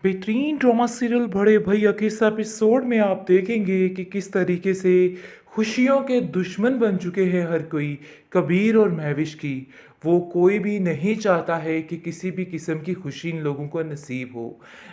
बेहतरीन drama serial बड़े भैया के इस एपिसोड में आप देखेंगे कि किस तरीके से खुशियों के दुश्मन बन चुके हैं हर कोई। कबीर और महविश की वो कोई भी नहीं चाहता है कि किसी भी किस्म की खुशी इन लोगों को नसीब हो।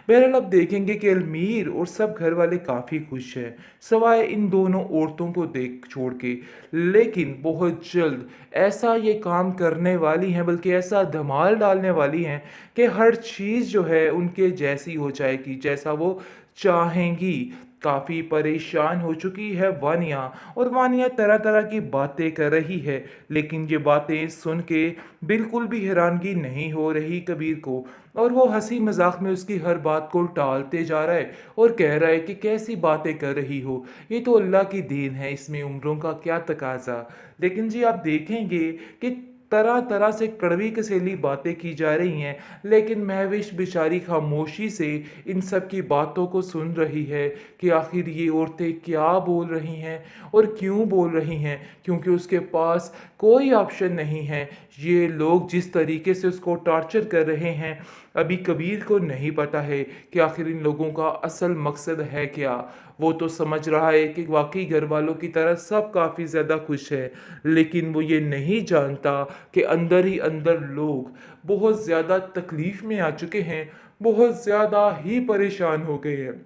बहरहाल अब देखेंगे कि अलमीर और सब घर वाले काफ़ी खुश हैं सवाए इन दोनों औरतों को देख छोड़ के। लेकिन बहुत जल्द ऐसा ये काम करने वाली हैं, बल्कि ऐसा धमाल डालने वाली हैं कि हर चीज़ जो है उनके जैसी हो जाएगी जैसा वो चाहेंगी। काफ़ी परेशान हो चुकी है वानिया, और वानिया तरह तरह की बातें कर रही है, लेकिन ये बातें सुन के बिल्कुल भी हैरानगी नहीं हो रही कबीर को। और वो हंसी मजाक में उसकी हर बात को टालते जा रहा है और कह रहा है कि कैसी बातें कर रही हो, ये तो अल्लाह की देन है, इसमें उम्रों का क्या तकाजा। लेकिन जी आप देखेंगे कि तरह तरह से कड़वी कसेली बातें की जा रही हैं, लेकिन महविश बेचारी खामोशी से इन सब की बातों को सुन रही है कि आखिर ये औरतें क्या बोल रही हैं और क्यों बोल रही हैं, क्योंकि उसके पास कोई ऑप्शन नहीं है। ये लोग जिस तरीके से उसको टॉर्चर कर रहे हैं, अभी कबीर को नहीं पता है कि आखिर इन लोगों का असल मकसद है क्या। वो तो समझ रहा है कि वाकई घर वालों की तरह सब काफ़ी ज़्यादा खुश है, लेकिन वो ये नहीं जानता कि अंदर ही अंदर लोग बहुत ज़्यादा तकलीफ़ में आ चुके हैं, बहुत ज़्यादा ही परेशान हो गए हैं।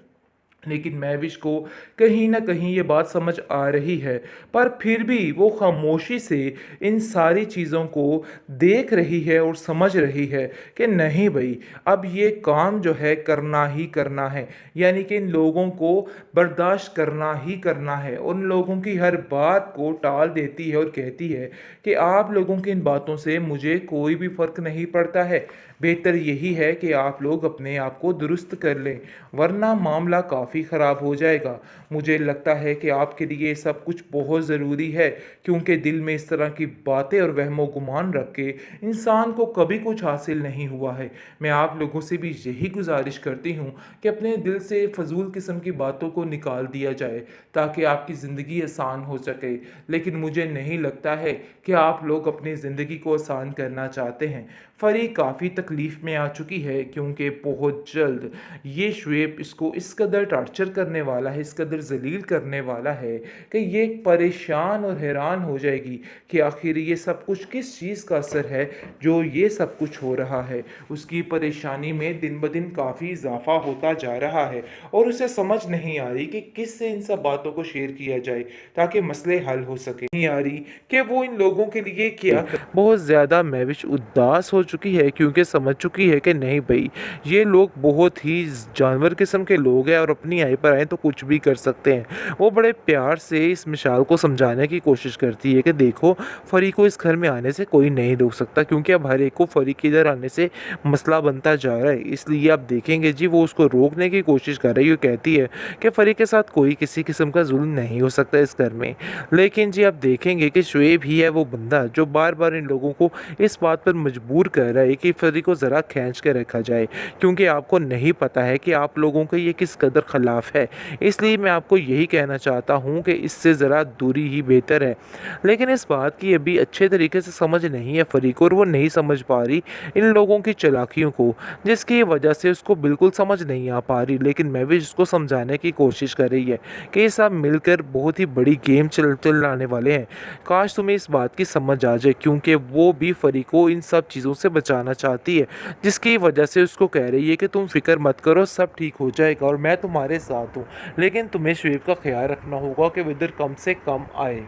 लेकिन महविश को कहीं ना कहीं ये बात समझ आ रही है, पर फिर भी वो खामोशी से इन सारी चीज़ों को देख रही है और समझ रही है कि नहीं भाई, अब ये काम जो है करना ही करना है। यानी कि इन लोगों को बर्दाश्त करना ही करना है। उन लोगों की हर बात को टाल देती है और कहती है कि आप लोगों की इन बातों से मुझे कोई भी फ़र्क नहीं पड़ता है, बेहतर यही है कि आप लोग अपने आप को दुरुस्त कर लें, वरना मामला काफ़ी ख़राब हो जाएगा। मुझे लगता है कि आपके लिए सब कुछ बहुत ज़रूरी है, क्योंकि दिल में इस तरह की बातें और वहमो गुमान रख के इंसान को कभी कुछ हासिल नहीं हुआ है। मैं आप लोगों से भी यही गुजारिश करती हूँ कि अपने दिल से फजूल किस्म की बातों को निकाल दिया जाए, ताकि आपकी ज़िंदगी आसान हो सके। लेकिन मुझे नहीं लगता है कि आप लोग अपनी ज़िंदगी को आसान करना चाहते हैं। फरी काफ़ी तकलीफ़ में आ चुकी है, क्योंकि बहुत जल्द ये शुएब इसको इस कदर टॉर्चर करने वाला है, इस कदर जलील करने वाला है कि ये परेशान और हैरान हो जाएगी कि आखिर ये सब कुछ किस चीज़ का असर है जो ये सब कुछ हो रहा है। उसकी परेशानी में दिन ब दिन काफ़ी इजाफा होता जा रहा है, और उसे समझ नहीं आ रही कि किससे इन सब बातों को शेयर किया जाए ताकि मसले हल हो सके। नहीं आ रही कि वो इन लोगों के लिए क्या बहुत ज़्यादा महविश उदास हो चुकी है, क्योंकि समझ चुकी है कि नहीं भाई, ये लोग बहुत ही जानवर किस्म के लोग हैं और अपनी आई पर आए तो कुछ भी कर सकते हैं। वो बड़े प्यार से इस मिसाल को समझाने की कोशिश करती है कि देखो, फरी को इस घर में आने से कोई नहीं रोक सकता, क्योंकि अब हर एक को फरी के इधर आने से मसला बनता जा रहा है। इसलिए आप देखेंगे जी, वो उसको रोकने की कोशिश कर रही है, कहती है कि फरी के साथ कोई किसी किस्म का जुल्म नहीं हो सकता इस घर में। लेकिन जी आप देखेंगे कि शुएब ही है वो बंदा जो बार बार इन लोगों को इस बात पर मजबूर कर रहा है कि फरी को ज़रा खींच के रखा जाए, क्योंकि आपको नहीं पता है कि आप लोगों के ये किस कदर ख़िलाफ़ है। इसलिए मैं आपको यही कहना चाहता हूँ कि इससे ज़रा दूरी ही बेहतर है। लेकिन इस बात की अभी अच्छे तरीके से समझ नहीं है फरी को, और वो नहीं समझ पा रही इन लोगों की चालाकियों को, जिसकी वजह से उसको बिल्कुल समझ नहीं आ पा रही। लेकिन मैं भी उसको समझाने की कोशिश कर रही है कि ये सब मिलकर बहुत ही बड़ी गेम चलाने वाले हैं। काश तुम्हें इस बात की समझ आ जाए, क्योंकि वो भी फरी को इन सब चीज़ों से बचाना चाहती है, जिसकी वजह से उसको कह रही है कि तुम फिक्र मत करो, सब ठीक हो जाएगा और मैं तुम्हारे साथ हूँ। लेकिन तुम्हें शुएब का ख्याल रखना होगा कि वो इधर कम से कम आए।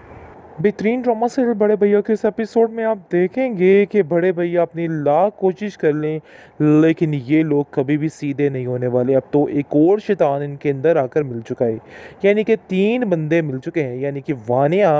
बेहतरीन ड्रामा सीरियल बड़े भैया के इस एपिसोड में आप देखेंगे कि बड़े भैया अपनी लाख कोशिश कर लें, लेकिन ये लोग कभी भी सीधे नहीं होने वाले। अब तो एक और शैतान इनके अंदर आकर मिल चुका है, यानी कि तीन बंदे मिल चुके हैं, यानी कि वानिया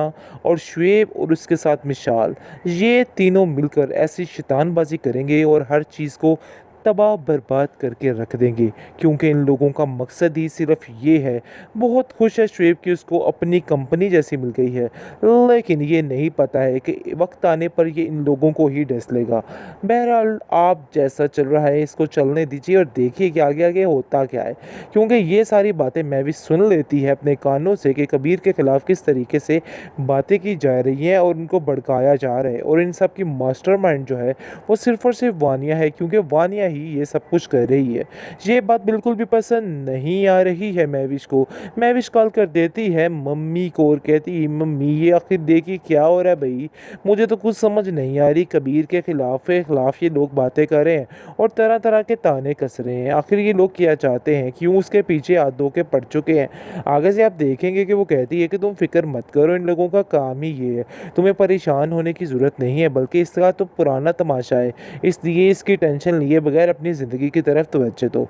और शुएब और उसके साथ मिशाल। ये तीनों मिलकर ऐसी शैतानबाजी करेंगे और हर चीज़ को तबाह बर्बाद करके रख देंगे, क्योंकि इन लोगों का मकसद ही सिर्फ ये है। बहुत खुश है शुएब कि उसको अपनी कंपनी जैसी मिल गई है, लेकिन ये नहीं पता है कि वक्त आने पर ये इन लोगों को ही डस लेगा। बहरहाल आप जैसा चल रहा है इसको चलने दीजिए और देखिए कि आगे आगे होता क्या है, क्योंकि ये सारी बातें मैं भी सुन लेती है अपने कानों से कि कबीर के ख़िलाफ़ किस तरीके से बातें की जा रही हैं और उनको भड़काया जा रहा है। और इन सब की मास्टरमाइंड जो है वो सिर्फ़ और सिर्फ वानिया है, क्योंकि वानिया ही ये सब कुछ कर रही है। ये बात बिल्कुल भी पसंद नहीं आ रही है महविश को। महविश कॉल कर देती है मम्मी को और कहती है मम्मी ये आखिर देखिए क्या हो रहा है भाई, मुझे तो कुछ समझ नहीं आ रही। कबीर के खिलाफ ये लोग बातें कर रहे हैं और तरह तरह के ताने कस रहे हैं। आखिर ये लोग क्या चाहते हैं, क्यों उसके पीछे हाथ धो के पड़ चुके हैं। आगे से आप देखेंगे कि वो कहती है कि तुम फिक्र मत करो, इन लोगों का काम ही ये है, तुम्हें परेशान होने की ज़रूरत नहीं है, बल्कि इसका तो पुराना तमाशा है, इसलिए इसकी टेंशन लिए बगैर अपनी ज़िंदगी की तरफ तवज्जो दो।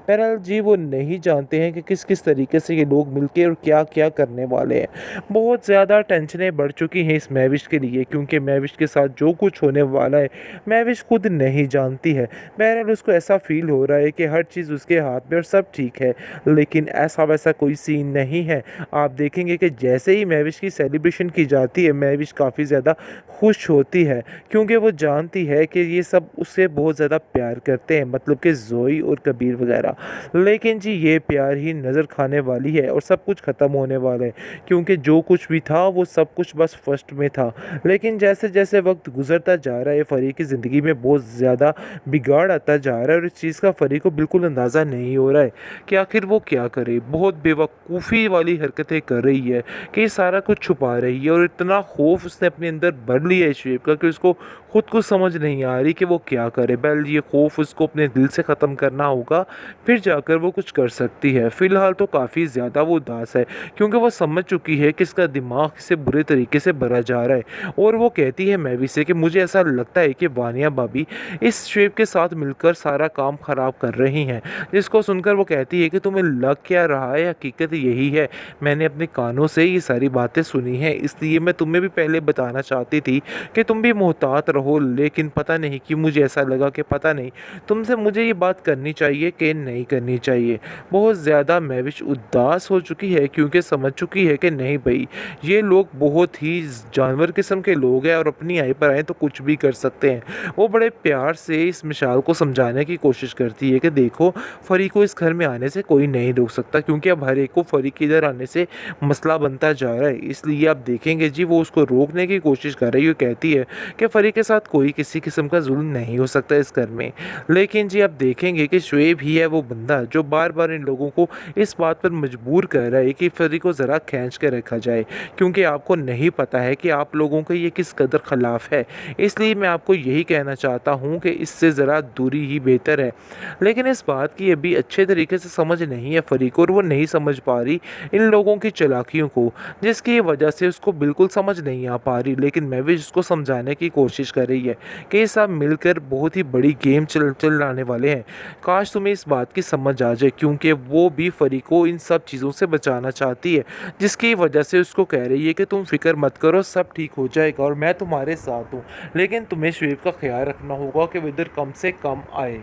बहरहाल जी वो नहीं जानते हैं कि किस किस तरीके से ये लोग मिलके और क्या क्या करने वाले हैं। बहुत ज़्यादा टेंशनें बढ़ चुकी हैं इस महविश के लिए, क्योंकि महविश के साथ जो कुछ होने वाला है महविश खुद नहीं जानती है। बहरहाल उसको ऐसा फील हो रहा है कि हर चीज़ उसके हाथ में और सब ठीक है, लेकिन ऐसा वैसा कोई सीन नहीं है। आप देखेंगे कि जैसे ही महविश की सेलिब्रेशन की जाती है महविश काफ़ी ज़्यादा खुश होती है, क्योंकि वो जानती है कि ये सब उससे बहुत ज़्यादा प्यार करते हैं, मतलब कि ज़ोई और कबीर वगैरह। लेकिन जी ये प्यार ही नज़र खाने वाली है और सब कुछ ख़त्म होने वाला है, क्योंकि जो कुछ भी था वो सब कुछ बस फर्स्ट में था। लेकिन जैसे जैसे वक्त गुजरता जा रहा है फरी की ज़िंदगी में बहुत ज़्यादा बिगाड़ आता जा रहा है और इस चीज़ का फरी को बिल्कुल अंदाज़ा नहीं हो रहा है कि आखिर वो क्या करे। बहुत बेवकूफ़ी वाली हरकतें कर रही है कि सारा कुछ छुपा रही है और इतना खौफ उसने अपने अंदर भर लिया है शेप का कि उसको खुद को समझ नहीं आ रही कि वो क्या करे। बैल ये खौफ उसको अपने दिल से ख़त्म करना होगा, फिर जाकर वो कुछ कर सकती है। फ़िलहाल तो काफ़ी ज़्यादा वो उदास है, क्योंकि वो समझ चुकी है कि इसका दिमाग इससे बुरे तरीके से भरा जा रहा है। और वो कहती है मैवी से कि मुझे ऐसा लगता है कि वानिया भाभी इस शेप के साथ मिलकर सारा काम ख़राब कर रही हैं। जिसको सुनकर वो कहती है कि तुम्हें लग क्या रहा है, हकीकत यही है, मैंने अपने कानों से ये सारी बातें सुनी हैं, इसलिए मैं तुम्हें भी पहले बताना चाहती थी कि तुम भी मोहतात रहो। लेकिन पता नहीं कि मुझे ऐसा लगा कि पता नहीं तुमसे मुझे ये बात करनी चाहिए कि नहीं करनी चाहिए। बहुत ज़्यादा महविश उदास हो चुकी है, क्योंकि समझ चुकी है कि नहीं भाई ये लोग बहुत ही जानवर किस्म के लोग हैं और अपनी आई पर आए तो कुछ भी कर सकते हैं। वो बड़े प्यार से इस मिसाल को समझाने की कोशिश करती है कि देखो फरी को इस घर में आने से कोई नहीं रोक सकता, क्योंकि अब हर एक को फरी के इधर आने से मसला बनता जा रहा है। इसलिए आप देखेंगे जी वो उसको रोकने की कोशिश कर रही है, कहती है कि फरी के साथ कोई किसी किस्म का जुल्म नहीं हो सकता इस घर में। लेकिन जी आप देखेंगे कि शुएब ही है वो बंदा जो बार बार इन लोगों को इस बात पर मजबूर कर रहा है कि फरी को ज़रा खींच के रखा जाए, क्योंकि आपको नहीं पता है कि आप लोगों के ये किस कदर खिलाफ है। इसलिए मैं आपको यही कहना चाहता हूँ कि इससे ज़रा दूरी ही बेहतर है। लेकिन इस बात की अभी अच्छे तरीके से समझ नहीं है फरी को, और वो नहीं समझ पा रही इन लोगों की चालाकियों को, जिसकी वजह से उसको बिल्कुल समझ नहीं आ पा रही। लेकिन मैं भी उसको समझाने की कोशिश कर रही है कि ये सब मिलकर बहुत ही बड़ी गेम चलाने वाले हैं। काश तुम्हें इस बात की समझ आ जाए, क्योंकि वो भी फरी को इन सब चीज़ों से बचाना चाहती है, जिसकी वजह से उसको कह रही है कि तुम फिक्र मत करो, सब ठीक हो जाएगा और मैं तुम्हारे साथ हूँ। लेकिन तुम्हें शुएब का ख्याल रखना होगा कि वो इधर कम से कम आए।